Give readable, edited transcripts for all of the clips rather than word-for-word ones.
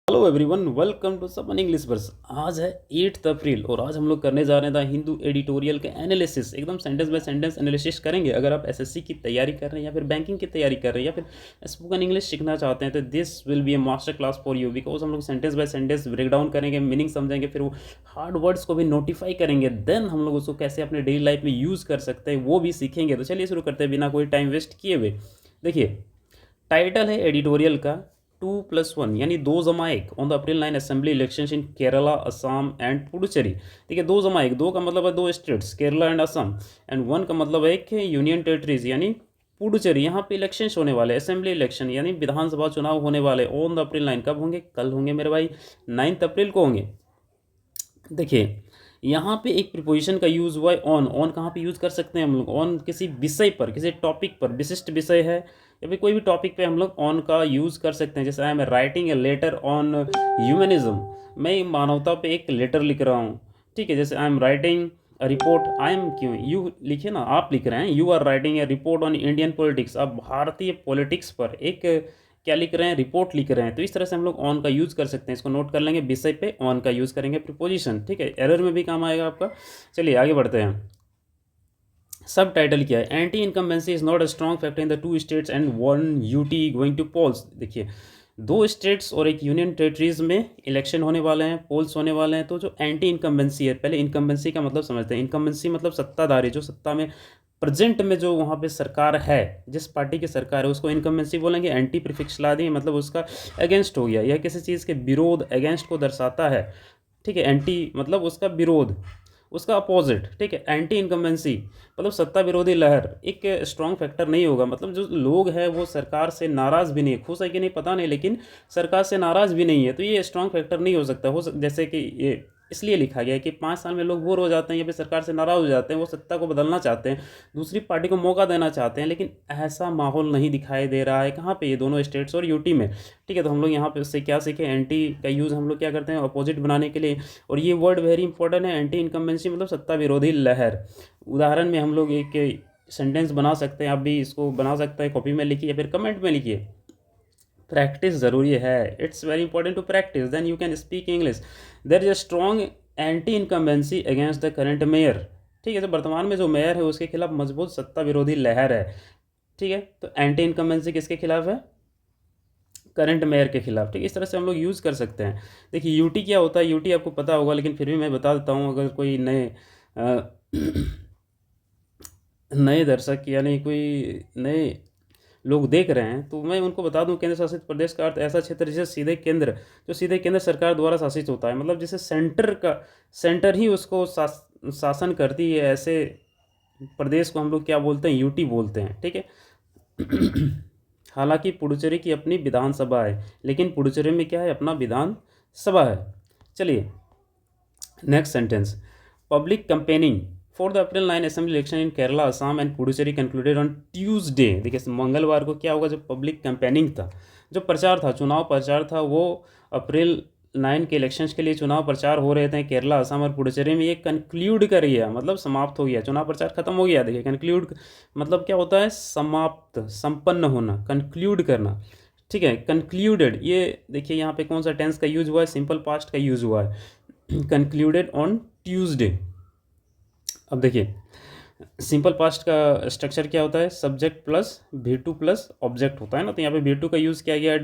Hello everyone, welcome to Sapan English verse. आज है 8 अप्रैल और आज हम लोग करने जा रहे हैं हिंदू एडिटोरियल के एनालिसिस। एकदम सेंटेंस बाय सेंटेंस एनालिसिस करेंगे। अगर आप एसएससी की तैयारी कर रहे हैं या फिर बैंकिंग की तैयारी कर रहे हैं या फिर स्पोकन इंग्लिश सीखना चाहते हैं तो this will be a master class for you, because हम लोग sentence by sentence break down करेंगे, मीनिंग समझेंगे, फिर वो हार्ड वर्ड्स को भी नोटिफाई करेंगे, देन हम लोग उसको कैसे अपने डेली लाइफ में यूज़ कर सकते हैं वो भी सीखेंगे। तो चलिए शुरू करते हैं बिना कोई टाइम वेस्ट किए हुए। देखिए, टाइटल है एडिटोरियल का 2+1 यानी 2+1 on the April 9 assembly election in Kerala, Assam and Puducherry. ठीक है, 2+1, दो का मतलब है दो states Kerala and Assam, and one का मतलब है एक यूनियन टेरिटरीज यानी पुडुचेरी। यहाँ पे इलेक्शंस होने वाले, असेंबली इलेक्शन यानी विधानसभा चुनाव होने वाले ऑन द अप्रैल 9। कब होंगे? कल होंगे मेरे भाई, 9 अप्रैल को होंगे। देखिए, यहाँ पे एक प्रिपोजिशन का यूज़ हुआ है ऑन। ऑन कहाँ पे यूज़ कर सकते हैं हम लोग? ऑन किसी विषय पर, किसी टॉपिक पर, विशिष्ट विषय है या फिर कोई भी टॉपिक पे हम लोग ऑन का यूज़ कर सकते हैं। जैसे I am writing a later on humanism, मैं मानवता पे एक लेटर लिख रहा हूँ। ठीक है, जैसे I am writing report, I am क्यों, यू लिखे ना, आप लिख रहे हैं, you are writing a report on Indian politics, आप भारतीय पॉलिटिक्स पर एक क्या लिख रहे हैं? रिपोर्ट लिख रहे हैं। तो इस तरह से हम लोग ऑन का यूज़ कर सकते हैं। इसको नोट कर लेंगे, विषय पे ऑन का यूज़ करेंगे प्रीपोजिशन। ठीक है, एरर में भी काम आएगा आपका। चलिए आगे बढ़ते हैं। सब टाइटल क्या है? Anti incumbency is not a strong factor in the two states and one UT going to polls. देखिए, दो स्टेट्स और एक यूनियन टेरिटरीज में इलेक्शन होने वाले हैं, पोल्स होने वाले हैं। तो जो एंटी इनकम्बेंसी है, पहले इनकम्बेंसी का मतलब समझते हैं। इनकम्बेंसी मतलब सत्ताधारी, जो सत्ता में प्रेजेंट में जो वहाँ पे सरकार है, जिस पार्टी की सरकार है उसको इनकम्बेंसी बोलेंगे। एंटी प्रीफिक्स ला दिए मतलब उसका अगेंस्ट हो गया, यह किसी चीज़ के विरोध, अगेंस्ट को दर्शाता है। ठीक है, एंटी मतलब उसका विरोध, उसका अपोजिट। ठीक है, एंटी इनकम्बेंसी मतलब सत्ता विरोधी लहर एक स्ट्रॉन्ग फैक्टर नहीं होगा। मतलब जो लोग हैं वो सरकार से नाराज़ भी नहीं है, खुश है कि नहीं पता नहीं, लेकिन सरकार से नाराज़ भी नहीं है, तो ये स्ट्रॉन्ग फैक्टर नहीं हो सकता। जैसे कि ये इसलिए लिखा गया है कि 5 साल में लोग बोर हो जाते हैं या फिर सरकार से नाराज़ हो जाते हैं, वो सत्ता को बदलना चाहते हैं, दूसरी पार्टी को मौका देना चाहते हैं, लेकिन ऐसा माहौल नहीं दिखाई दे रहा है। कहाँ पे? ये दोनों स्टेट्स और यूटी में। ठीक है, तो हम लोग यहाँ पे उससे क्या सीखे? एंटी का यूज़ हम लोग क्या करते हैं? अपोजिट बनाने के लिए। और ये वर्ड वेरी इंपॉर्टेंट है, एंटी इनकम्बेंसी मतलब सत्ता विरोधी लहर। उदाहरण में हम लोग एक सेंटेंस बना सकते हैं, आप भी इसको बना सकते हैं, कॉपी में लिखिए या फिर कमेंट में लिखिए। प्रैक्टिस ज़रूरी है, it's very important to practice, then you can speak English. There is a strong anti incumbency against the current mayor. ठीक है, तो वर्तमान में जो मेयर है उसके खिलाफ मजबूत सत्ता विरोधी लहर है। ठीक है, तो एंटी इनकम्बेंसी किसके खिलाफ है? करंट मेयर के खिलाफ। ठीक है, इस तरह से हम लोग यूज़ कर सकते हैं। देखिए, यूटी क्या होता है? यूटी आपको पता होगा, लेकिन फिर भी मैं बता देता हूँ, अगर कोई नए नए दर्शक यानी कोई नए लोग देख रहे हैं तो मैं उनको बता दूं, केंद्र शासित प्रदेश का अर्थ ऐसा क्षेत्र जिसे सीधे केंद्र, जो सीधे केंद्र सरकार द्वारा शासित होता है, मतलब जिसे सेंटर ही उसको शासन करती है, ऐसे प्रदेश को हम लोग क्या बोलते हैं? यूटी बोलते हैं। ठीक है। हालांकि पुडुचेरी की अपनी विधानसभा है, लेकिन पुडुचेरी में क्या है? अपना विधान सभा है। चलिए next sentence. Public campaigning for the April 9 assembly election in Kerala, Assam and Puducherry concluded on Tuesday. देखिए, मंगलवार को क्या होगा? जो पब्लिक कंपेनिंग था, जो प्रचार था, चुनाव प्रचार था, वो अप्रैल 9 के इलेक्शंस के लिए चुनाव प्रचार हो रहे थे केरला, असम और पुडुचेरी में। ये कंक्लूड कर गया मतलब समाप्त हो गया, चुनाव प्रचार खत्म हो गया। देखिए, कंक्लूड मतलब क्या होता है? समाप्त, संपन्न होना, कंक्लूड करना। ठीक है, कंक्लूडेड, ये देखिए यहाँ पे कौन सा टेंस का यूज हुआ है? सिंपल पास्ट का यूज हुआ है, कंक्लूडेड ऑन ट्यूसडे। अब देखिए, सिंपल पास्ट का स्ट्रक्चर क्या होता है? Subject plus V2 plus object होता है ना, तो यहाँ पे V2 का यूज़ किया गया।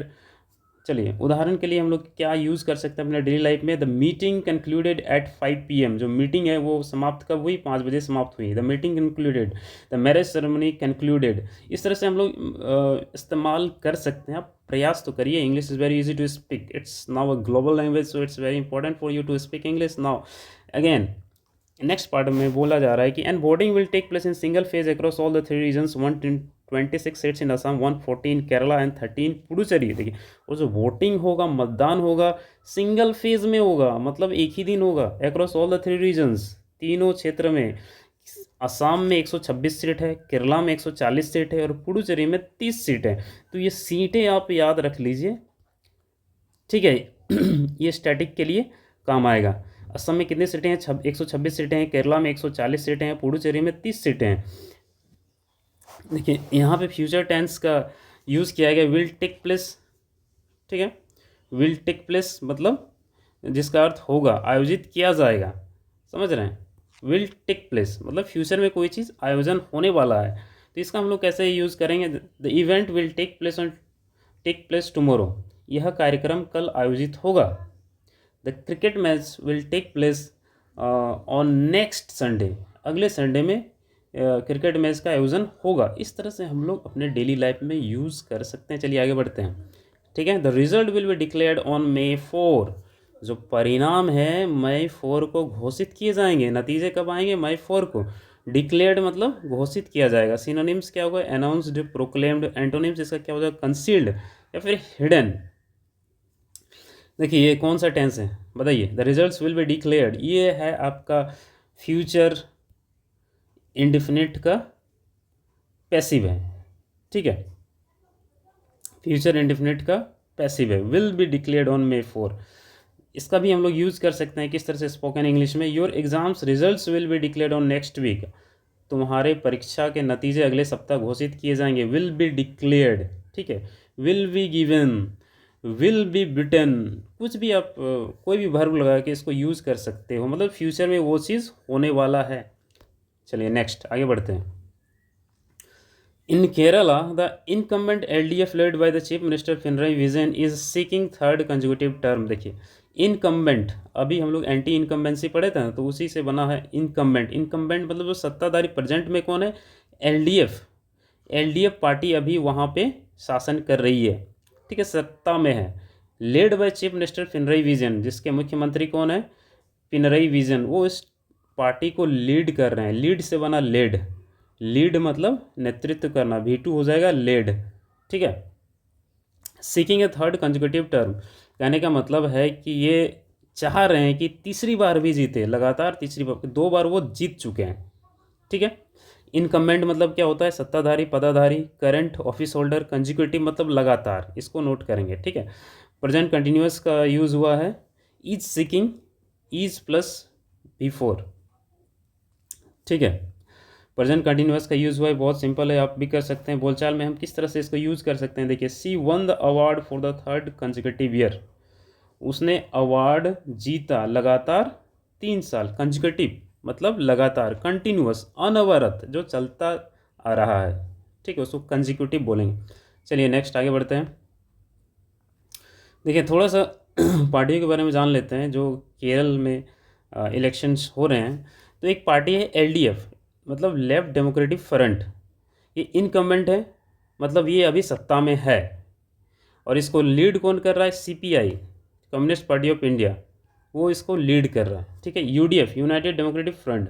चलिए उदाहरण के लिए हम लोग क्या यूज़ कर सकते हैं अपने डेली लाइफ में? The meeting concluded at 5 PM। जो मीटिंग है वो समाप्त कब हुई? 5 बजे समाप्त हुई। The meeting concluded, the marriage ceremony concluded. इस तरह से हम लोग इस्तेमाल कर सकते हैं। आप प्रयास तो करिए, English is very easy to speak, it's now a global language, so it's very important for you to speak English now. Again next part में बोला जा रहा है कि and voting will take place in single phase across all the 3 regions, 126 seats in Assam, 114 Kerala and 13 Puducherry. देखिए, और जो voting होगा, मतदान होगा, सिंगल फेज में होगा, मतलब एक ही दिन होगा, अक्रॉस ऑल द 3 रीजन्स, तीनों क्षेत्र में। असम में 126 सीट है, केरला में 140 सीट है और पुडुचेरी में 30 सीट है। तो ये सीटें आप याद रख लीजिए। ठीक है, ये स्टैटिक के लिए काम आएगा। असम में कितनी सीटें हैं? 126 सीटें हैं, केरला में 140 सीटें हैं, पुडुचेरी में 30 सीटें हैं। देखिए, यहाँ पे फ्यूचर टेंस का यूज़ किया गया, विल टेक प्लेस। ठीक है, विल टेक प्लेस मतलब जिसका अर्थ होगा, आयोजित किया जाएगा, समझ रहे हैं। विल टेक प्लेस मतलब फ्यूचर में कोई चीज़ आयोजन होने वाला है, तो इसका हम लोग कैसे यूज़ करेंगे, the event will take place tomorrow, यह कार्यक्रम कल आयोजित होगा। The cricket match will take place on next Sunday, अगले संडे में क्रिकेट मैच का आयोजन होगा। इस तरह से हम लोग अपने डेली लाइफ में यूज़ कर सकते हैं। चलिए आगे बढ़ते हैं, ठीक है। The result will be declared on May 4, जो परिणाम है May 4 को घोषित किए जाएंगे। नतीजे कब आएंगे, May 4 को। डिक्लेयर्ड मतलब घोषित किया जाएगा। सिनोनिम्स क्या होगा, अनाउंस्ड, प्रोक्लेम्ड। एंटोनिम्स इसका क्या हो जाएगा, कंसील्ड या फिर हिडन। देखिए ये कौन सा टेंस है बताइए, the results will be declared, ये है आपका फ्यूचर इंडेफिनिट का पैसिव है, ठीक है। फ्यूचर इंडेफिनिट का पैसिव है, will be declared on May 4। इसका भी हम लोग यूज़ कर सकते हैं किस तरह से, स्पोकन इंग्लिश में, your exams results will be declared on next week, तुम्हारे परीक्षा के नतीजे अगले सप्ताह घोषित किए जाएंगे। विल बी डिक्लेयर्ड, ठीक है। Will be given, will be bitten, कुछ भी आप कोई भी वर्ब लगा के इसको यूज़ कर सकते हो, मतलब फ्यूचर में वो चीज़ होने वाला है। चलिए नेक्स्ट आगे बढ़ते हैं। In Kerala, the incumbent LDF led by the Chief Minister Pinarayi Vijayan is seeking third consecutive term। देखिए इनकम्बेंट, अभी हम लोग एंटी इनकम्बेंसी पढ़े थे ना, तो उसी से बना है इनकम्बेंट। इनकम्बेंट मतलब जो सत्ताधारी, प्रेजेंट में कौन है, एलडीएफ। एलडीएफ पार्टी अभी वहाँ पे शासन कर रही है, ठीक है, सत्ता में है। Led by chief minister Pinarayi Vijayan, जिसके मुख्यमंत्री कौन है, पिनरई विजयन, वो इस पार्टी को लीड कर रहे हैं। लीड से बना लेड, लीड मतलब नेतृत्व करना, V2 हो जाएगा लेड, ठीक है। सीकिंग ए थर्ड कंसेक्यूटिव टर्म, कहने का मतलब है कि ये चाह रहे हैं कि तीसरी बार भी जीते, लगातार तीसरी बार, 2 बार वो जीत चुके हैं, ठीक है। इनकम्बेंट मतलब क्या होता है, सत्ताधारी, पदाधारी। Current, office holder. कंसेक्यूटिव मतलब लगातार, इसको नोट करेंगे, ठीक है। प्रेजेंट कंटिन्यूअस का यूज़ हुआ है, is seeking, is plus V4, ठीक है। प्रेजेंट कंटिन्यूअस का यूज़ हुआ है, बहुत सिंपल है, आप भी कर सकते हैं। बोलचाल में हम किस तरह से इसको यूज़ कर सकते हैं, देखिए, she won the award for the third consecutive year, उसने अवार्ड जीता लगातार 3 साल। कंसेक्यूटिव मतलब लगातार, कंटिन्यूअस अनवरत, जो चलता आ रहा है, ठीक है, उसको कंसेक्यूटिव बोलेंगे। चलिए नेक्स्ट आगे बढ़ते हैं। देखिए थोड़ा सा पार्टियों के बारे में जान लेते हैं जो केरल में इलेक्शंस हो रहे हैं। तो एक पार्टी है LDF, मतलब लेफ्ट डेमोक्रेटिक फ्रंट, ये इनकम्बेंट है, मतलब ये अभी सत्ता में है। और इसको लीड कौन कर रहा है, CPI, communist party of India, वो इसको लीड कर रहा है, ठीक है। UDF, यूनाइटेड डेमोक्रेटिक फ्रंट,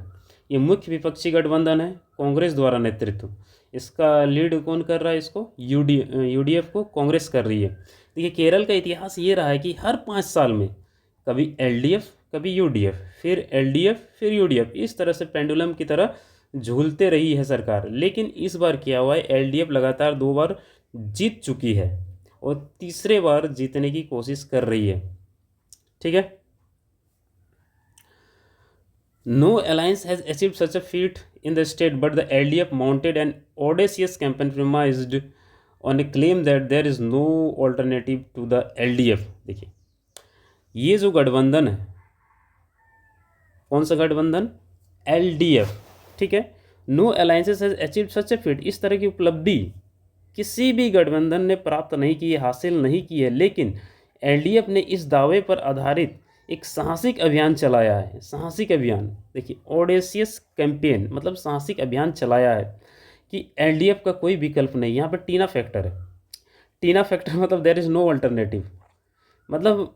ये मुख्य विपक्षी गठबंधन है, कांग्रेस द्वारा नेतृत्व। इसका लीड कौन कर रहा है, इसको UDF को कांग्रेस कर रही है। देखिए केरल का इतिहास ये रहा है कि हर 5 साल में कभी LDF, कभी UDF, फिर LDF, फिर UDF, इस तरह से पेंडुलम की तरह झूलते रही है सरकार। लेकिन इस बार क्या हुआ है, LDF लगातार 2 बार जीत चुकी है और तीसरे बार जीतने की कोशिश कर रही है, ठीक है। No alliance has achieved such a feat in the state but the LDF mounted an audacious campaign premised on a claim that there is no alternative to the LDF। देखिए ये जो गठबंधन है, कौन सा गठबंधन, LDF, ठीक है। No alliances has achieved such a feat, इस तरह की उपलब्धि किसी भी गठबंधन ने प्राप्त नहीं की है, हासिल नहीं की है। लेकिन LDF ने इस दावे पर आधारित एक साहसिक अभियान चलाया है। साहसिक अभियान, देखिए ऑडेसियस कैंपेन मतलब साहसिक अभियान चलाया है कि LDF का कोई विकल्प नहीं। यहाँ पर टीना फैक्टर है, टीना फैक्टर मतलब देयर इज़ नो अल्टरनेटिव, मतलब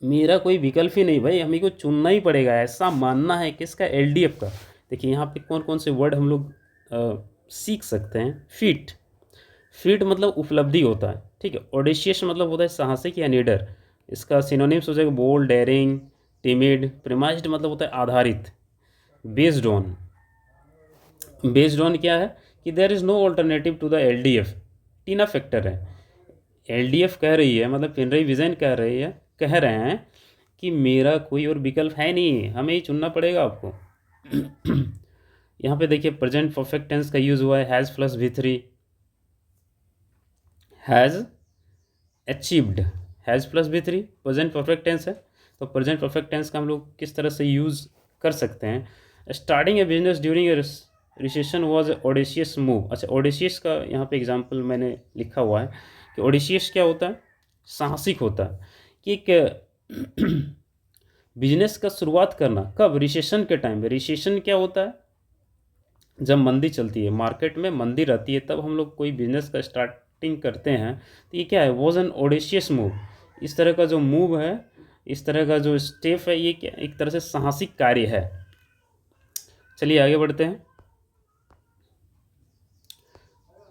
मेरा कोई विकल्प ही नहीं भाई, हमें को चुनना ही पड़ेगा, ऐसा मानना है किसका, LDF का। देखिए यहाँ पे कौन कौन से वर्ड हम लोग सीख सकते हैं। फीट, फीट मतलब उपलब्धि होता है, ठीक है। ऑडेशियस मतलब होता है साहसिक या निडर, इसका सिनोनिम्स हो जाएगा बोल्ड, डेयरिंग, टिमिड। प्रीमाइज्ड मतलब होता है आधारित। बेस्ड ऑन, बेस्ड ऑन क्या है कि there is no alternative to the LDF, TINA factor है। LDF कह रही है, मतलब पिनरई विजयन कह रहे हैं कि मेरा कोई और विकल्प है नहीं, हमें ही चुनना पड़ेगा आपको। यहाँ पे देखिए प्रेजेंट परफेक्ट टेंस का यूज़ हुआ है, has plus V3, has achieved, has plus V three present perfect tense है, तो प्रेजेंट परफेक्ट टेंस का हम लोग किस तरह से यूज़ कर सकते हैं। Starting A business during a recession was audacious move. अच्छा, ऑडेशियस का यहाँ पे एग्जाम्पल मैंने लिखा हुआ है कि ऑडेशियस क्या होता है, साहसिक होता है कि एक बिजनेस का शुरुआत करना कब, रिसेशन के टाइम पे। रिसेशन क्या होता है, जब मंदी चलती है, मार्केट में मंदी रहती है, तब हम लोग कोई बिजनेस का स्टार्टिंग करते हैं, तो ये क्या है, वॉज एन ऑडेशियस मूव। इस तरह का जो मूव है, इस तरह का जो स्टेप है, ये क्या एक तरह से साहसिक कार्य है। चलिए आगे बढ़ते हैं।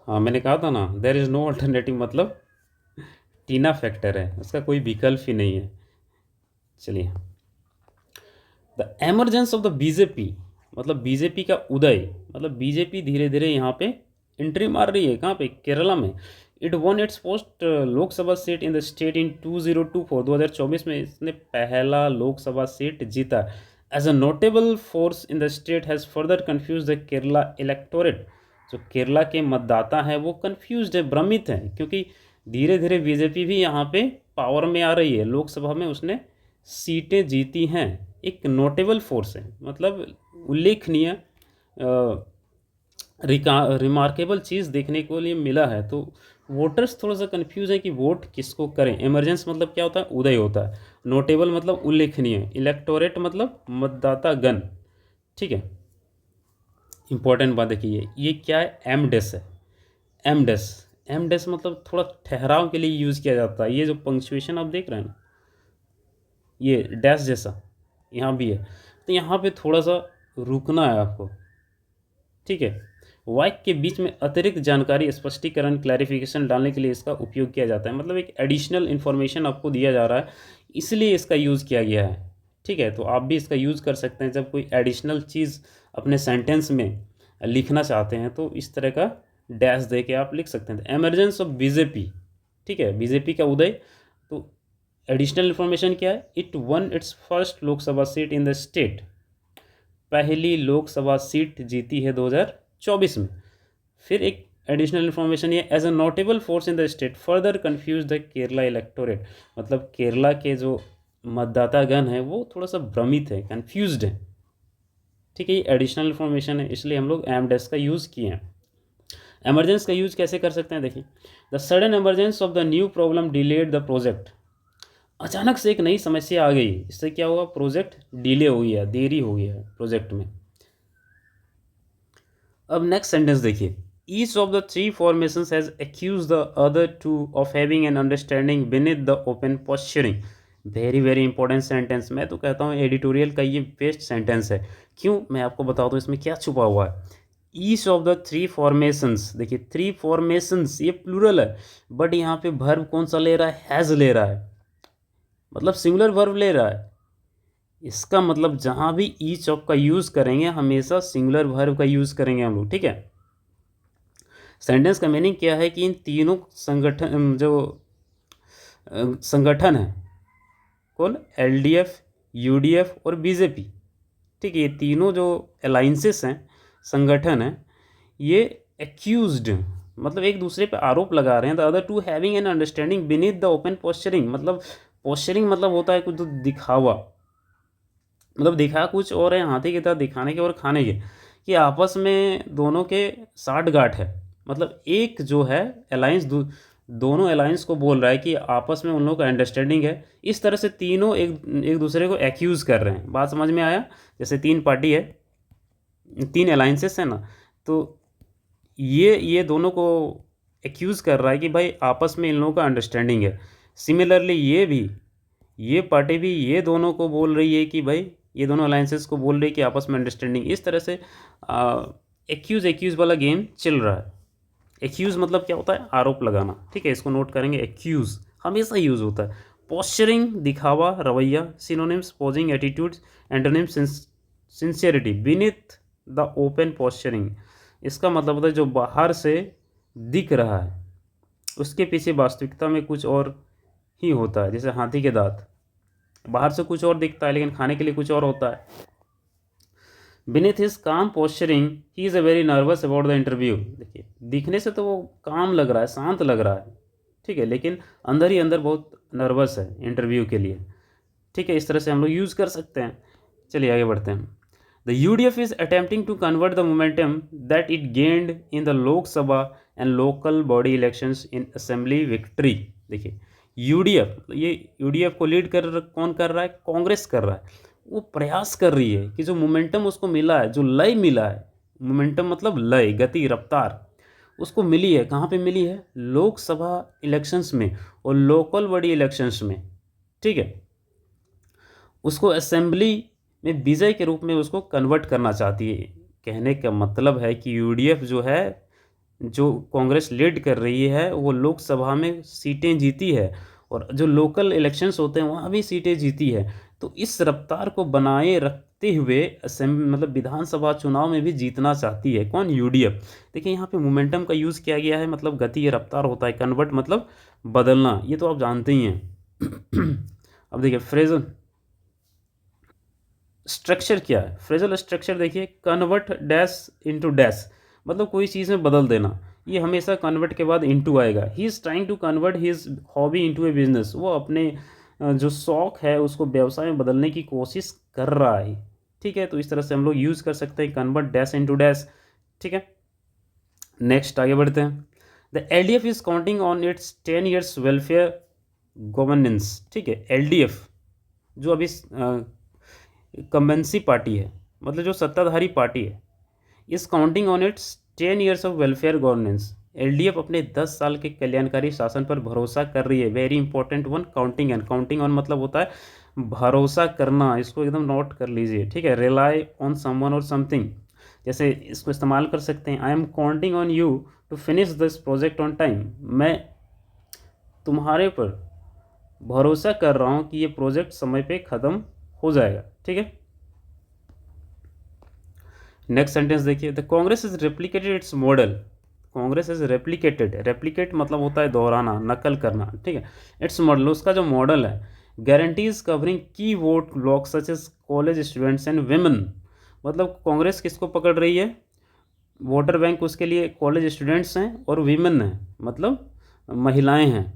हाँ, मैंने कहा था ना, देयर इज़ नो अल्टरनेटिव, मतलब टीना फैक्टर है, उसका कोई विकल्प ही नहीं है। चलिए, the emergence of the BJP, मतलब बीजेपी का उदय, मतलब बीजेपी धीरे धीरे यहाँ पे एंट्री मार रही है, कहाँ पे, केरला में। It won its post Lok Sabha seat in the state in 2024, 2024 में इसने पहला लोकसभा सीट जीता। As a notable force in the state has further confuse the Kerala electorate. जो केरला के मतदाता हैं वो कन्फ्यूज है, भ्रमित हैं, क्योंकि धीरे धीरे बीजेपी भी यहाँ पे पावर में आ रही है, लोकसभा में उसने सीटें जीती हैं। एक नोटेबल फोर्स है, मतलब उल्लेखनीय, रिमार्केबल चीज़ देखने को लिए मिला है। तो वोटर्स थोड़ा सा कंफ्यूज है कि वोट किसको करें। इमरजेंस मतलब क्या होता है, उदय होता है। नोटेबल मतलब उल्लेखनीय। इलेक्टोरेट मतलब मतदाता गण। ठीक है, इंपॉर्टेंट बात देखिए, ये क्या है, एमडेस है। एमडेस, एमडेस मतलब थोड़ा ठहराव के लिए यूज़ किया जाता है। ये जो पंक्चुएशन आप देख रहे हैं ना, ये डैश जैसा यहाँ भी है, तो यहाँ पे थोड़ा सा रुकना है आपको। ठीक है, वाक्य के बीच में अतिरिक्त जानकारी, स्पष्टीकरण, क्लैरिफिकेशन डालने के लिए इसका उपयोग किया जाता है। मतलब एक एडिशनल इन्फॉर्मेशन आपको दिया जा रहा है, इसलिए इसका यूज़ किया गया है। ठीक है, तो आप भी इसका यूज़ कर सकते हैं जब कोई एडिशनल चीज़ अपने सेंटेंस में लिखना चाहते हैं, तो इस तरह का डैश दे के आप लिख सकते हैं। एमरजेंस ऑफ बीजेपी, ठीक है, बीजेपी का उदय। तो एडिशनल इन्फॉर्मेशन क्या है, it won its first Lok Sabha seat in the state, पहली लोकसभा सीट जीती है 2024 में। फिर एक एडिशनल इन्फॉर्मेशन ये, as a notable force in the state further confuse the Kerala electorate, मतलब केरला के जो मतदाता गण है वो थोड़ा सा भ्रमित है, कन्फ्यूज्ड है। ठीक है, ये एडिशनल इन्फॉर्मेशन है, इसलिए हम लोग एमडेस का यूज़ किए हैं। एमरजेंस का यूज़ कैसे कर सकते हैं, देखिए, the sudden emergence of the new problem delayed the project. अचानक से एक नई समस्या आ गई, इससे क्या हुआ, प्रोजेक्ट डिले हो गया, देरी हो गया प्रोजेक्ट में। अब नेक्स्ट सेंटेंस देखिए, each of the three formations has accuse the other two of having an understanding beneath the open posturing. Very very important sentence, मैं तो कहता हूँ एडिटोरियल का ये बेस्ट सेंटेंस है। क्यों, मैं आपको बता दूँ इसमें क्या छुपा हुआ है। Each of the three formations, देखिए थ्री फॉर्मेशंस ये प्लूरल है, बट यहाँ पे वर्ब कौन सा ले रहा है, हैज़ ले रहा है, मतलब सिंगुलर वर्ब ले रहा है। इसका मतलब जहाँ भी ईच ऑफ का यूज़ करेंगे हमेशा सिंगुलर वर्ब का यूज़ करेंगे हम लोग। ठीक है, सेंटेंस का मीनिंग क्या है कि इन तीनों संगठन जो संगठन है, कौन, एलडीएफ, यूडीएफ और बीजेपी। ठीक है, ये तीनों जो अलाइंसेस हैं, संगठन हैं, ये एक्यूज्ड, मतलब एक दूसरे पे आरोप लगा रहे हैं। The other two having an understanding beneath the open posturing, मतलब पोस्चरिंग मतलब होता है कुछ दिखावा, मतलब दिखा कुछ और है, हाथी की तरह दिखाने के और खाने के, कि आपस में दोनों के साठ गांठ है। मतलब एक जो है अलायंस दोनों अलायंस को बोल रहा है कि आपस में उन लोगों का अंडरस्टैंडिंग है। इस तरह से तीनों एक एक दूसरे को एक्यूज़ कर रहे हैं। बात समझ में आया, जैसे तीन पार्टी है, तीन अलायंसेस है ना, तो ये दोनों को एक्यूज़ कर रहा है कि भाई आपस में इन लोगों का अंडरस्टैंडिंग है। सिमिलरली ये पार्टी भी ये दोनों को बोल रही है कि भाई, ये दोनों अलायंसेस को बोल रही है कि आपस में अंडरस्टैंडिंग। इस तरह से एक्यूज़ वाला गेम चल रहा है। एक्यूज़ मतलब क्या होता है, आरोप लगाना। ठीक है, इसको नोट करेंगे, एक्यूज़ हमेशा यूज़ होता है। पोस्चरिंग दिखावा, रवैया। Synonyms, posing, attitudes. Antonyms, sincerity. Beneath the open posturing, इसका मतलब होता है जो बाहर से दिख रहा है उसके पीछे वास्तविकता में कुछ और ही होता है। जैसे हाथी के दांत, बाहर से कुछ और दिखता है लेकिन खाने के लिए कुछ और होता है। Beneath his calm posturing he is a very nervous about the interview. देखिए, दिखने से तो वो काम लग रहा है, शांत लग रहा है, ठीक है, लेकिन अंदर ही अंदर बहुत नर्वस है इंटरव्यू के लिए। ठीक है, इस तरह से हम लोग यूज़ कर सकते हैं। चलिए आगे बढ़ते हैं। The UDF is attempting to convert the momentum that it gained in the Lok Sabha and local body elections in assembly victory. देखिए, यूडीएफ, ये यूडीएफ को लीड कौन कर रहा है? कांग्रेस कर रहा है। वो प्रयास कर रही है कि जो मोमेंटम उसको मिला है, जो लय मिला है, मोमेंटम मतलब लय, गति, रफ्तार, उसको मिली है। कहाँ पे मिली है? लोकसभा इलेक्शंस में और लोकल बॉडी इलेक्शंस में। ठीक है, उसको असेंबली में विजय के रूप में उसको कन्वर्ट करना चाहती है। कहने का मतलब है कि यूडीएफ जो है, जो कांग्रेस लीड कर रही है, वो लोकसभा में सीटें जीती है और जो लोकल इलेक्शंस होते हैं वहाँ भी सीटें जीती है। तो इस रफ्तार को बनाए रखते हुए असेंबली मतलब विधानसभा चुनाव में भी जीतना चाहती है। कौन? यूडीएफ। देखिए, यहाँ पे मोमेंटम का यूज़ किया गया है, मतलब गति या रफ्तार होता है। कन्वर्ट मतलब बदलना, ये तो आप जानते ही हैं। अब देखिए फ्रेजल स्ट्रक्चर क्या है। फ्रेजल स्ट्रक्चर देखिए, कन्वर्ट डैश इनटू डैश, मतलब कोई चीज़ में बदल देना। ये हमेशा कन्वर्ट के बाद इनटू आएगा। He is trying to convert his hobby into a business. वो अपने जो शौक है उसको व्यवसाय में बदलने की कोशिश कर रहा है। ठीक है, तो इस तरह से हम लोग यूज़ कर सकते हैं कन्वर्ट डैश इनटू डैश। ठीक है, नेक्स्ट आगे बढ़ते हैं। The LDF is counting on it's 10 years welfare governance. ठीक है, एलडीएफ जो अभी कंबेंसी पार्टी है, मतलब जो सत्ताधारी पार्टी है, इस counting on it's 10 years of welfare governance. LDF अपने 10 साल के कल्याणकारी शासन पर भरोसा कर रही है। Very important one, counting and. Counting on मतलब होता है भरोसा करना, इसको एकदम नोट कर लीजिए। ठीक है, रिलाई ऑन समवन और समथिंग, जैसे इसको इस्तेमाल कर सकते हैं, I am counting on you to finish this project on time. मैं तुम्हारे पर भरोसा कर रहा हूँ कि ये प्रोजेक्ट समय पे ख़त्म हो जाएगा। ठीक है, नेक्स्ट सेंटेंस देखिए, the Congress is replicated it's model. Congress is replicated, replicate मतलब होता है दोहराना, नकल करना। ठीक है, इट्स मॉडल, उसका जो मॉडल है, guarantees covering key vote block such as college students and women. मतलब कांग्रेस किसको पकड़ रही है? वोटर बैंक उसके लिए कॉलेज स्टूडेंट्स हैं और वीमेन हैं, मतलब महिलाएं हैं।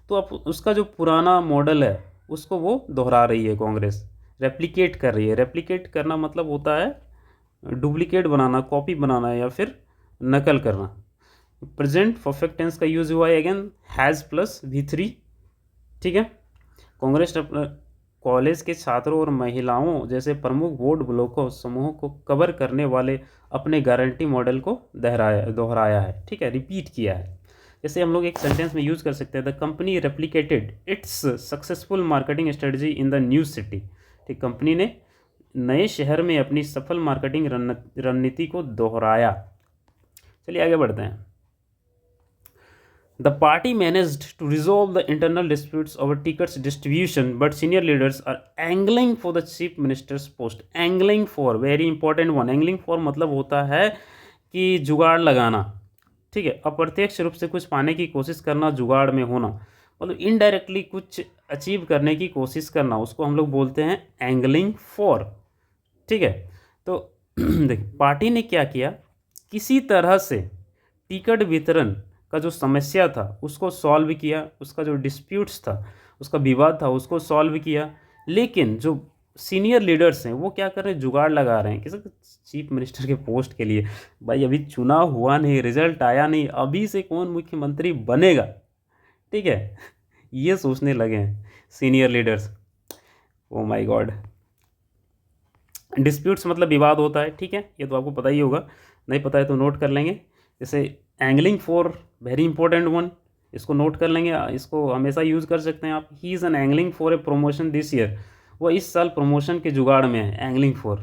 तो अब उसका जो पुराना मॉडल है उसको वो दोहरा रही है कांग्रेस, रेप्लिकेट कर रही है। रेप्लिकेट करना मतलब होता है डुप्लीकेट बनाना, कॉपी बनाना या फिर नकल करना। प्रेजेंट परफेक्ट टेंस का यूज़ हुआ है अगेन, हैज़ प्लस V3। ठीक है, कांग्रेस कॉलेज के छात्रों और महिलाओं जैसे प्रमुख वोट ब्लॉकों समूहों को कवर करने वाले अपने गारंटी मॉडल को दोहराया है। ठीक है, रिपीट किया है। जैसे हम लोग एक सेंटेंस में यूज़ कर सकते हैं, the company replicated it's successful marketing strategy in the new city. ठीक, कंपनी ने नए शहर में अपनी सफल मार्केटिंग रणनीति को दोहराया। चलिए आगे बढ़ते हैं। The party managed to resolve the internal disputes over tickets distribution but senior leaders are angling for the chief minister's post. Angling for, very important one. Angling for मतलब होता है कि जुगाड़ लगाना। ठीक है, अप्रत्यक्ष रूप से कुछ पाने की कोशिश करना, जुगाड़ में होना, मतलब इनडायरेक्टली कुछ अचीव करने की कोशिश करना, उसको हम लोग बोलते हैं एंगलिंग फॉर। ठीक है, तो देखिए पार्टी ने क्या किया, किसी तरह से टिकट वितरण का जो समस्या था उसको सॉल्व किया, उसका जो डिस्प्यूट्स था, उसका विवाद था, उसको सॉल्व किया। लेकिन जो सीनियर लीडर्स हैं वो क्या कर रहे हैं? जुगाड़ लगा रहे हैं किसी चीफ मिनिस्टर के पोस्ट के लिए। भाई अभी चुनाव हुआ नहीं, रिजल्ट आया नहीं, अभी से कौन मुख्यमंत्री बनेगा? ठीक है, ये सोचने लगे हैं senior leaders. Oh my God. Disputes मतलब विवाद होता है। ठीक है, ये तो आपको पता ही होगा, नहीं पता है तो नोट कर लेंगे। जैसे angling for, very important one, इसको नोट कर लेंगे, इसको हमेशा यूज़ कर सकते हैं आप। He is an angling for a promotion this year. वो इस साल प्रमोशन के जुगाड़ में है, angling for.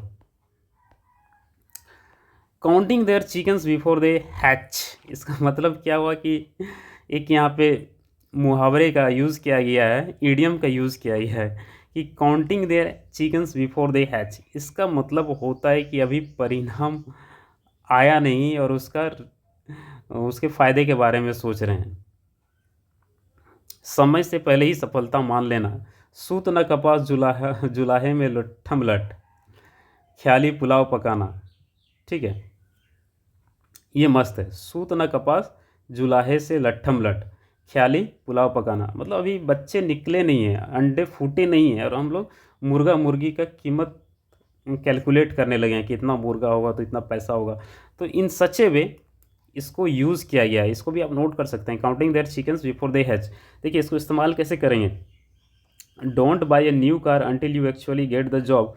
Counting their chickens before they hatch, इसका मतलब क्या हुआ कि एक यहाँ पे मुहावरे का यूज़ किया गया है, ईडियम का यूज़ किया गया है कि counting their chickens before they hatch. इसका मतलब होता है कि अभी परिणाम आया नहीं और उसके फ़ायदे के बारे में सोच रहे हैं। समय से पहले ही सफलता मान लेना। सूत न कपास जुलाहे में लट्ठम लट, ख्याली पुलाव पकाना। ठीक है, ये मस्त है। सूत न कपास जुलाहे से लट्ठम लट, ख्याली पुलाव पकाना, मतलब अभी बच्चे निकले नहीं हैं, अंडे फूटे नहीं हैं और हम लोग मुर्गा मुर्गी का कीमत कैलकुलेट करने लगे हैं कि इतना मुर्गा होगा तो इतना पैसा होगा। तो इन सच ए वे इसको यूज़ किया गया है, इसको भी आप नोट कर सकते हैं, counting their chickens before they hatch. देखिए इसको इस्तेमाल कैसे करेंगे, don't buy a new car until you actually get the job,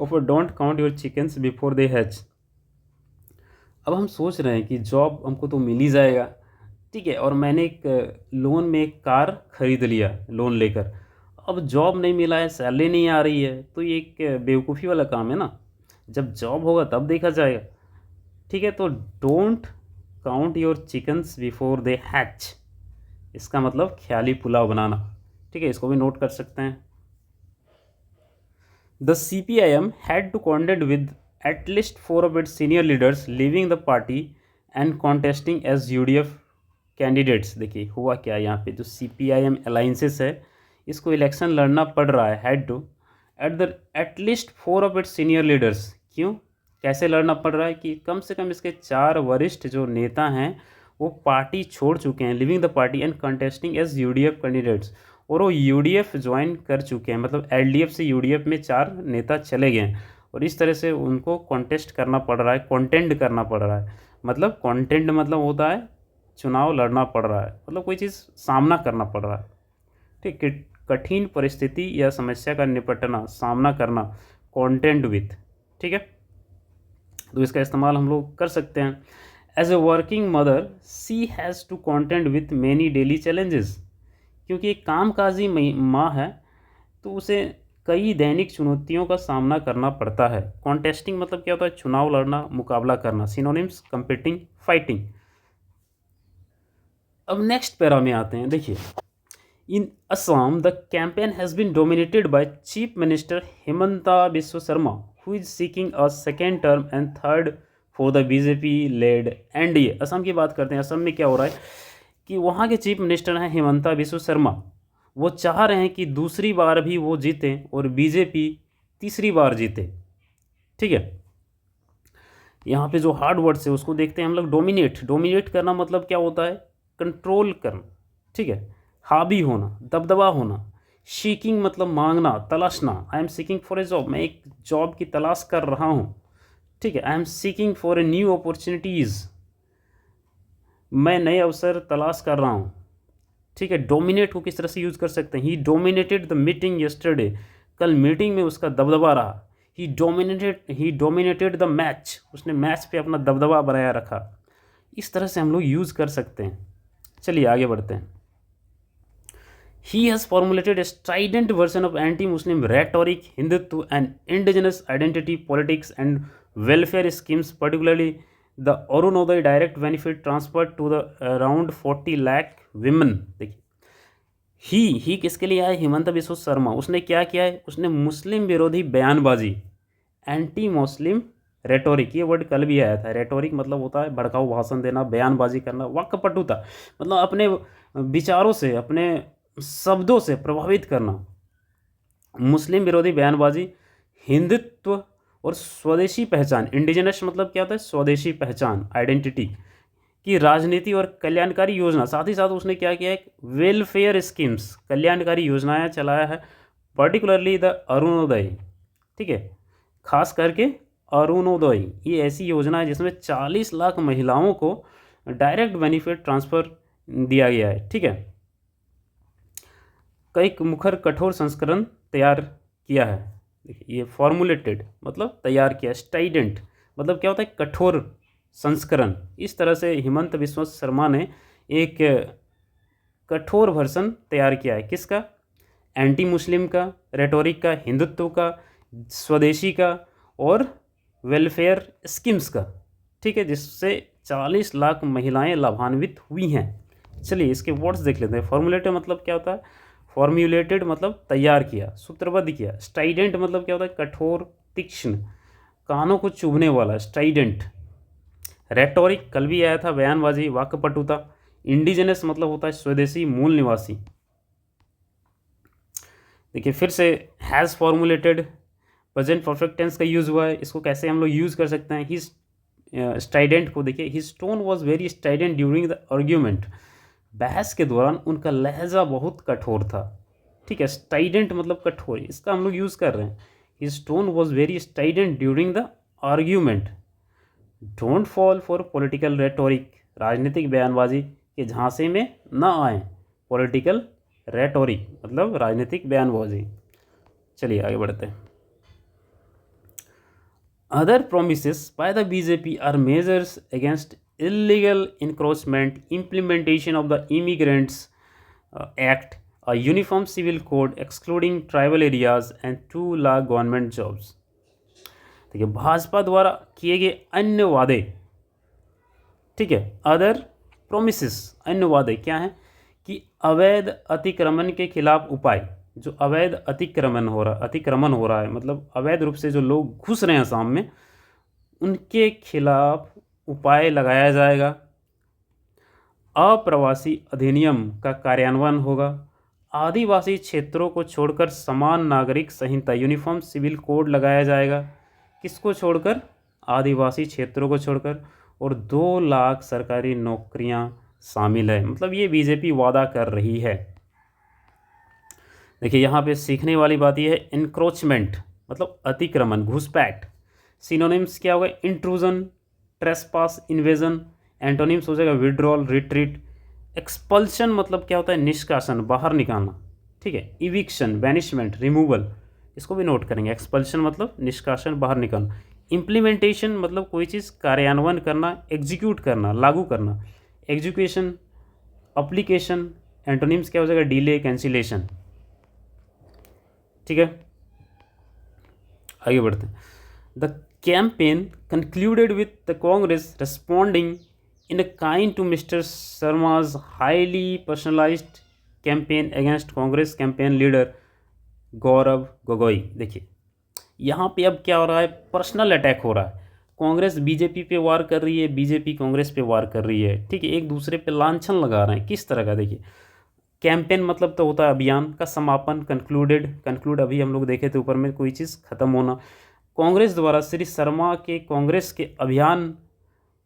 और don't count your chickens before they hatch. अब हम सोच रहे हैं कि जॉब हमको तो मिल ही जाएगा, ठीक है, और मैंने एक लोन में एक कार खरीद लिया लोन लेकर, अब जॉब नहीं मिला है, सैलरी नहीं आ रही है, तो ये एक बेवकूफ़ी वाला काम है ना, जब जॉब होगा तब देखा जाएगा, ठीक है। तो don't count your chickens before they hatch, इसका मतलब ख्याली पुलाव बनाना, ठीक है, इसको भी नोट कर सकते हैं। The CPIM had to contend with at least 4 of its senior leaders leaving the party and contesting as UDF candidates. देखिए हुआ क्या यहाँ पे, जो CPIM अलाइंसेस है इसको इलेक्शन लड़ना पड़ रहा है, had to at least 4 of its senior leaders. क्यों, कैसे लड़ना पड़ रहा है कि कम से कम इसके 4 वरिष्ठ जो नेता हैं वो पार्टी छोड़ चुके हैं, leaving the party and contesting as UDF candidates, और वो UDF ज्वाइन कर चुके हैं, मतलब LDF से UDF में 4 नेता चले गए हैं, और इस तरह से उनको कॉन्टेस्ट करना पड़ रहा है, कॉन्टेंड करना पड़ रहा है। मतलब कॉन्टेंड मतलब होता है चुनाव लड़ना पड़ रहा है, मतलब कोई चीज़ सामना करना पड़ रहा है, ठीक है, कठिन परिस्थिति या समस्या का निपटना, सामना करना, कॉन्टेंड विथ, ठीक है। तो इसका इस्तेमाल हम लोग कर सकते हैं। As a working mother she has to contend with many daily challenges, क्योंकि एक कामकाजी माँ है तो उसे कई दैनिक चुनौतियों का सामना करना पड़ता है। कॉन्टेस्टिंग मतलब क्या होता है, चुनाव लड़ना, मुकाबला करना, सिनोनिम्स कंपीटिंग, फाइटिंग। अब नेक्स्ट पैरा में आते हैं। देखिए in Assam the campaign has been dominated by chief minister Himanta Biswa Sarma who is seeking a second term and third for the BJP led NDA। Assam की बात करते हैं। असम में क्या हो रहा है कि वहाँ के चीफ मिनिस्टर हैं हिमंता बिस्वा शर्मा, वो चाह रहे हैं कि दूसरी बार भी वो जीतें और BJP तीसरी बार जीते, ठीक है। यहाँ पे जो हार्ड वर्ड्स है उसको देखते हैं हम लोग। डोमिनेट करना मतलब क्या होता है, कंट्रोल करना, ठीक है, हावी होना, दबदबा होना। सीकिंग मतलब मांगना, तलाशना। I am seeking for a job, मैं एक जॉब की तलाश कर रहा हूँ, ठीक है। आई am seeking for a new opportunities, मैं नए अवसर तलाश कर रहा हूँ, ठीक है। डोमिनेट को किस तरह से यूज़ कर सकते हैं, ही डोमिनेटेड द मीटिंग यस्टरडे, कल मीटिंग में उसका दबदबा रहा। ही डोमिनेटेड द मैच, उसने मैच पे अपना दबदबा बनाया रखा। इस तरह से हम लोग यूज़ कर सकते हैं। चलिए आगे बढ़ते हैं। He has formulated a strident version of anti-Muslim rhetoric, Hindutva and indigenous identity politics and welfare schemes, particularly the Arunodaya direct benefit transfer to the around 40 lakh women। देखिए ही किसके लिए आया, हिमंता बिस्वा शर्मा। उसने क्या किया है, उसने मुस्लिम विरोधी बयानबाजी, एंटी मुस्लिम रेटोरिक, ये वर्ड कल भी आया था। रेटोरिक मतलब होता है भड़काऊ भाषण देना, बयानबाजी करना, वाक्पटुता मतलब अपने विचारों से, अपने शब्दों से प्रभावित करना। मुस्लिम विरोधी बयानबाजी, हिंदुत्व और स्वदेशी पहचान, इंडिजिनस मतलब क्या होता है, स्वदेशी पहचान, आइडेंटिटी की राजनीति और कल्याणकारी योजना। साथ ही साथ उसने क्या किया है, वेलफेयर स्कीम्स, कल्याणकारी योजनाएं चलाया है, पर्टिकुलरली द अरुणोदय, ठीक है, खास करके अरुणोदय। ये ऐसी योजना है जिसमें 40 लाख महिलाओं को डायरेक्ट बेनिफिट ट्रांसफ़र दिया गया है, ठीक है। कई मुखर कठोर संस्करण तैयार किया है। देखिए ये फॉर्मुलेटेड मतलब तैयार किया, स्टाइडेंट मतलब क्या होता है, कठोर संस्करण। इस तरह से हिमंत बिस्वा शर्मा ने एक कठोर वर्जन तैयार किया है, किसका, एंटी मुस्लिम का, रेटोरिक का, हिंदुत्व का, स्वदेशी का और वेलफेयर स्कीम्स का, ठीक है, जिससे 40 लाख महिलाएं लाभान्वित हुई हैं। चलिए इसके वर्ड्स देख लेते हैं। फॉर्मुलेटेड मतलब क्या होता है, फॉर्म्यूलेटेड मतलब तैयार किया, सूत्रबद्ध किया। स्टाइडेंट मतलब क्या होता है, कठोर, तीक्ष्ण, कानों को चुभने वाला, स्टाइडेंट। रेटोरिक कल भी आया था, बयानबाजी, वाक्पटुता। इंडिजिनस मतलब होता है स्वदेशी, मूल निवासी। देखिए फिर से has formulated, present perfect tense का यूज़ हुआ है। इसको कैसे हम लोग यूज़ कर सकते हैं, हिज स्टाइडेंट को देखिए, his tone was very strident during the argument, बहस के दौरान उनका लहजा बहुत कठोर था। ठीक है, स्टाइडेंट मतलब कठोर, इसका हम लोग यूज़ कर रहे हैं। His tone was very strident during the argument. Don't fall for political rhetoric, राजनीतिक बयानबाजी के झांसे में न आए। पॉलिटिकल रेटोरिक मतलब राजनीतिक बयानबाजी। चलिए आगे बढ़ते हैं। Other promises by the BJP are measures against illegal encroachment, implementation of the Immigrants Act, a uniform civil code excluding tribal areas, and 2 lakh government jobs. देखिए, भाजपा द्वारा किए गए अन्य वादे, ठीक है, अदर प्रोमिसेस, अन्य वादे क्या हैं कि अवैध अतिक्रमण के खिलाफ उपाय, जो अवैध अतिक्रमण हो रहा है मतलब अवैध रूप से जो लोग घुस रहे हैं आसाम में, उनके खिलाफ उपाय लगाया जाएगा। अप्रवासी अधिनियम का कार्यान्वयन होगा। आदिवासी क्षेत्रों को छोड़कर समान नागरिक संहिता, यूनिफॉर्म सिविल कोड लगाया जाएगा। किसको छोड़कर? आदिवासी क्षेत्रों को छोड़कर। और 2 लाख सरकारी नौकरियां शामिल है। मतलब ये बीजेपी वादा कर रही है। देखिए यहाँ पे सीखने वाली बात यह है, इनक्रोचमेंट मतलब अतिक्रमण, घुसपैठ। सिनोनिम्स क्या होगा? Intrusion, trespass, invasion. एंटोनिम्स हो जाएगा विड्रॉल, रिट्रीट। एक्सपल्शन मतलब क्या होता है? निष्कासन, बाहर निकालना। ठीक है, इविक्शन, बैनिशमेंट, रिमूवल, इसको भी नोट करेंगे। एक्सपल्शन मतलब निष्कासन, बाहर निकालना। इम्प्लीमेंटेशन मतलब कोई चीज़ कार्यान्वयन करना, एग्जीक्यूट करना, लागू करना। Execution, application. एंटोनिम्स क्या हो जाएगा? Delay, cancellation. ठीक है, आगे बढ़ते हैं। The campaign concluded with the Congress responding in a kind to mister Sarma's highly personalised campaign against Congress campaign leader Gaurav Gogoi. देखिए यहाँ पे अब क्या हो रहा है? पर्सनल अटैक हो रहा है। कांग्रेस बीजेपी पे वार कर रही है, बीजेपी कांग्रेस पे वार कर रही है। ठीक है, एक दूसरे पे लांछन लगा रहे हैं। किस तरह का? देखिए, कैंपेन मतलब तो होता है अभियान का समापन, कंक्लूड अभी हम लोग देखे थे ऊपर में, कोई चीज़ खत्म होना। कांग्रेस द्वारा श्री शर्मा के कांग्रेस के अभियान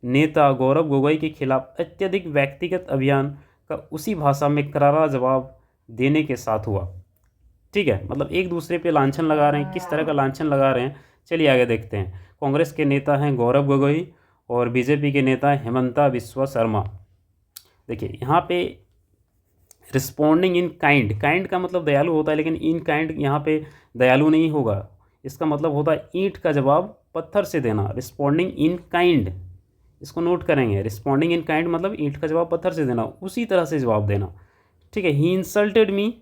नेता गौरव गोगोई के खिलाफ अत्यधिक व्यक्तिगत अभियान का उसी भाषा में करारा जवाब देने के साथ हुआ। ठीक है, मतलब एक दूसरे पे लांछन लगा रहे हैं। किस तरह का लांछन लगा रहे हैं? चलिए आगे देखते हैं। कांग्रेस के नेता हैं गौरव गोगोई और बीजेपी के नेता हैं हेमंता बिस्वा शर्मा। देखिए यहाँ पे रिस्पॉन्डिंग इन काइंड, काइंड का मतलब दयालु होता है, लेकिन इन काइंड यहाँ पे दयालु नहीं होगा। इसका मतलब होता है ईंट का जवाब पत्थर से देना। रिस्पॉन्डिंग इन काइंड, इसको नोट करेंगे। रिस्पॉन्डिंग इन काइंड मतलब ईंट का जवाब पत्थर से देना, उसी तरह से जवाब देना। ठीक है, he insulted me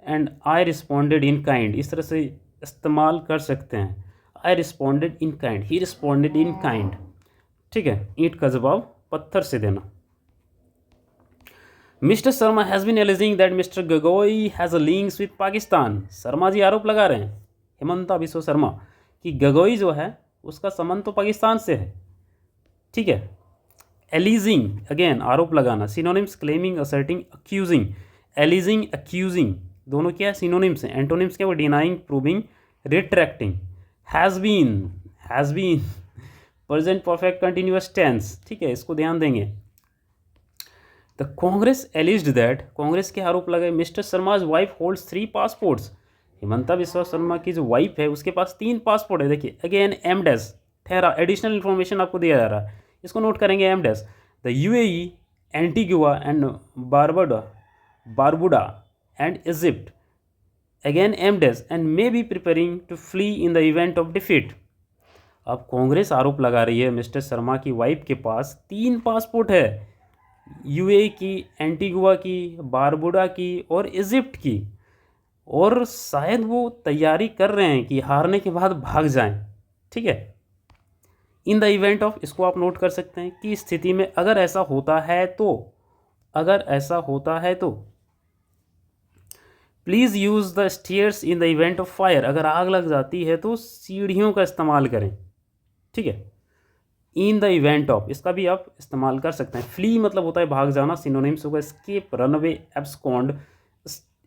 and I responded in kind, इस तरह से इस्तेमाल कर सकते हैं। I responded in kind, he responded in kind. ठीक है, ईंट का जवाब पत्थर से देना। Mister Sharma has been alleging that mister Gogoi has a links with Pakistan. Sharma ji आरोप लगा रहे हैं, हेमंता बिस्वा शर्मा, कि गोगोई जो है उसका संबंध तो पाकिस्तान से है। ठीक है, एलिजिंग अगेन आरोप लगाना। Synonyms claiming, asserting, accusing. Alleging, accusing दोनों क्या है? सिनोनिम्स हैं। एंटोनिम्स क्या? वो denying, proving, retracting. Has been present perfect continuous tense. ठीक है, इसको ध्यान देंगे। The Congress alleged that, Congress के आरोप लगाए, mister Sarma's wife holds 3 passports. Himanta Biswa Sarma की जो वाइफ है उसके पास 3 पासपोर्ट है। देखिए अगेन एम डैश ठहरा, एडिशनल इन्फॉर्मेशन आपको दिया जा रहा है, इसको नोट करेंगे। M dash the UAE, Antigua and Barbuda and Egypt. Again M dash and may be preparing to flee in the event of defeat. अब कांग्रेस आरोप लगा रही है मिस्टर शर्मा की वाइफ के पास 3 पासपोर्ट है, यूएई की, एंटीगुआ की, बारबुडा की और इजिप्ट की, और शायद वो तैयारी कर रहे हैं कि हारने के बाद भाग जाएं। ठीक है, इन द इवेंट ऑफ, इसको आप नोट कर सकते हैं कि स्थिति में अगर ऐसा होता है तो, अगर ऐसा होता है तो। Please use the stairs in the event of fire, अगर आग लग जाती है तो सीढ़ियों का इस्तेमाल करें। ठीक है, इन द इवेंट ऑफ, इसका भी आप इस्तेमाल कर सकते हैं। फ्ली मतलब होता है भाग जाना, सिनोनिम्स होगा स्केप, रनअवे, एब्सकॉन्ड।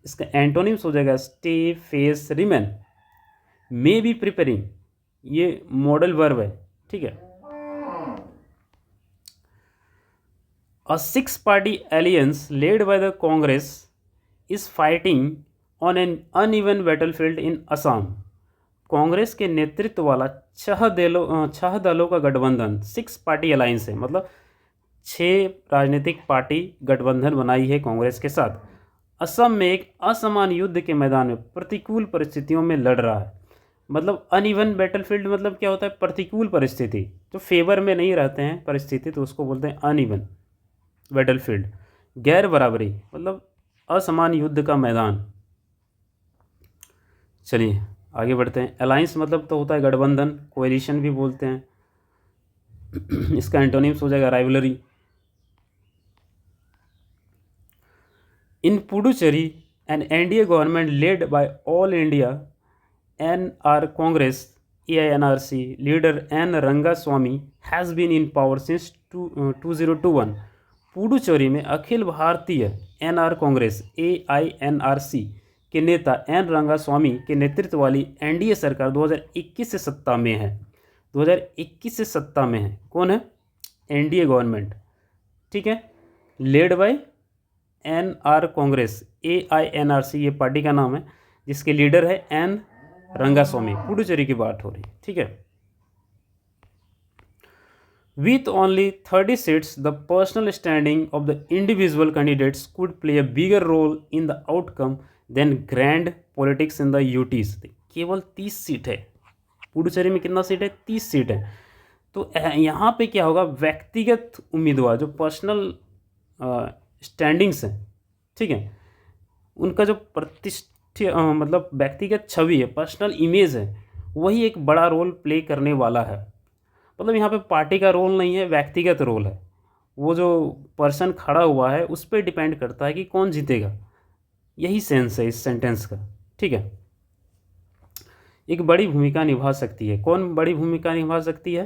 इसका एंटोनिम्स हो जाएगा stay, face, remain. May be preparing, ये मॉडल वर्ब है। ठीक है, A six-party alliance led by the Congress is fighting on an uneven battlefield in Assam. Congress के नेतृत्व वाला छह दलों का गठबंधन, सिक्स पार्टी अलायंस है, मतलब 6 राजनीतिक पार्टी गठबंधन बनाई है कांग्रेस के साथ, असम में एक असमान युद्ध के मैदान में प्रतिकूल परिस्थितियों में लड़ रहा है। मतलब अनइवन बैटलफील्ड मतलब क्या होता है? प्रतिकूल परिस्थिति, जो फेवर में नहीं रहते हैं परिस्थिति, तो उसको बोलते हैं अनइवन बैटलफील्ड। गैर बराबरी मतलब असमान युद्ध का मैदान। चलिए आगे बढ़ते हैं। अलायंस मतलब तो होता है गठबंधन, कोएलिशन भी बोलते हैं। इसका एंटोनिम्स हो जाएगा rivalry. In Puducherry an NDA government led by all India NR Congress AINRC leader N Rangaswamy has been in power since 2021। Puducherry में अखिल भारतीय NR कांग्रेस AINRC के नेता एन रंगास्वामी के नेतृत्व वाली एनडीए सरकार 2021 से सत्ता में है। 2021 से सत्ता में है। कौन है? एनडीए गवर्नमेंट, ठीक है, led by NR Congress AINRC, ये पार्टी का नाम है, जिसके लीडर है एन रंगास्वामी। पुडुचेरी की बात हो रही, ठीक है। With only 30 seats, the personal standing of the individual candidates could play a bigger role in the outcome than grand politics in the UTs। केवल 30 सीट है पुडुचेरी में। कितना सीट है? 30 सीट है। तो यहाँ पे क्या होगा? व्यक्तिगत उम्मीदवार जो पर्सनल स्टैंडिंग्स हैं, ठीक है, उनका जो मतलब व्यक्तिगत छवि है, पर्सनल इमेज है, वही एक बड़ा रोल प्ले करने वाला है। मतलब यहाँ पे पार्टी का रोल नहीं है, व्यक्तिगत रोल है। वो जो पर्सन खड़ा हुआ है उस पर डिपेंड करता है कि कौन जीतेगा। यही सेंस है इस सेंटेंस का, ठीक है। एक बड़ी भूमिका निभा सकती है। कौन बड़ी भूमिका निभा सकती है?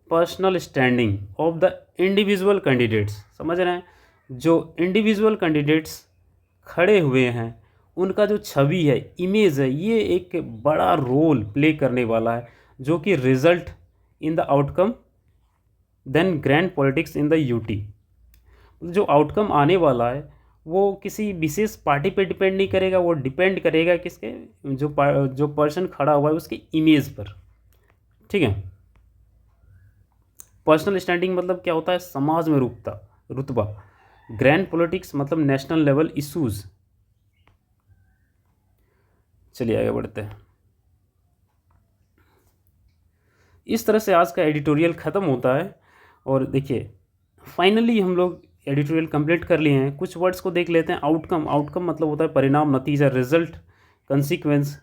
Personal standing of the individual candidates. समझ रहे हैं? जो इंडिविजुअल कैंडिडेट्स खड़े हुए हैं उनका जो छवि है, इमेज है, ये एक बड़ा रोल प्ले करने वाला है, जो कि result in the outcome then grand politics in the UT. जो आउटकम आने वाला है वो किसी विशेष पार्टी पे डिपेंड नहीं करेगा, वो डिपेंड करेगा किसके? जो पर्सन खड़ा हुआ है उसके इमेज पर, ठीक है। पर्सनल स्टैंडिंग मतलब क्या होता है? समाज में रुतबा। ग्रैंड पॉलिटिक्स मतलब नेशनल लेवल इश्यूज। चलिए आगे बढ़ते हैं। इस तरह से आज का एडिटोरियल ख़त्म होता है। और देखिए फाइनली हम लोग एडिटोरियल कंप्लीट कर लिए हैं। कुछ वर्ड्स को देख लेते हैं। आउटकम मतलब होता है परिणाम, नतीजा, रिजल्ट, कंसिक्वेंस।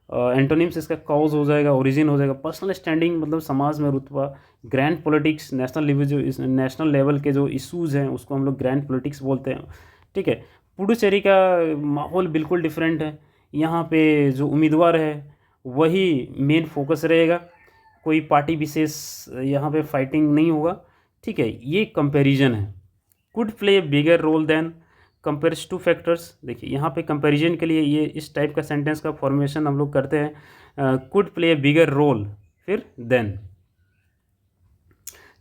एंटोनिम्स इसका कॉज हो जाएगा, ओरिजिन हो जाएगा। पर्सनल स्टैंडिंग मतलब समाज में रुतबा। ग्रैंड पॉलिटिक्स नेशनल लेवल के जो इश्यूज़ हैं उसको हम लोग ग्रैंड पॉलिटिक्स बोलते हैं, ठीक है। पुडुचेरी का माहौल बिल्कुल डिफरेंट है। यहाँ पे जो उम्मीदवार है वही मेन फोकस रहेगा, कोई पार्टी विशेष यहाँ पे फाइटिंग नहीं होगा, ठीक है। ये कंपैरिजन है। Could play bigger role than compares to factors. देखिए यहाँ पे कंपैरिजन के लिए ये इस टाइप का सेंटेंस का फॉर्मेशन हम लोग करते हैं। कुड प्ले बिगर रोल, फिर देन।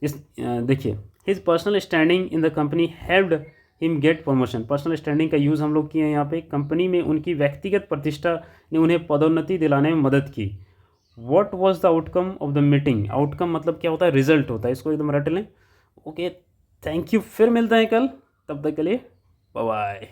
देखिए his personal standing in the company helped him get promotion. Personal standing का यूज़ हम लोग किए हैं यहाँ पे। कंपनी में उनकी व्यक्तिगत प्रतिष्ठा ने उन्हें पदोन्नति दिलाने में मदद की। What was the outcome of the meeting. Outcome मतलब क्या होता है? रिजल्ट होता है। इसको एकदम रट लें। Okay, thank you. फिर मिलते हैं कल, तब तक के लिए बाय बाय।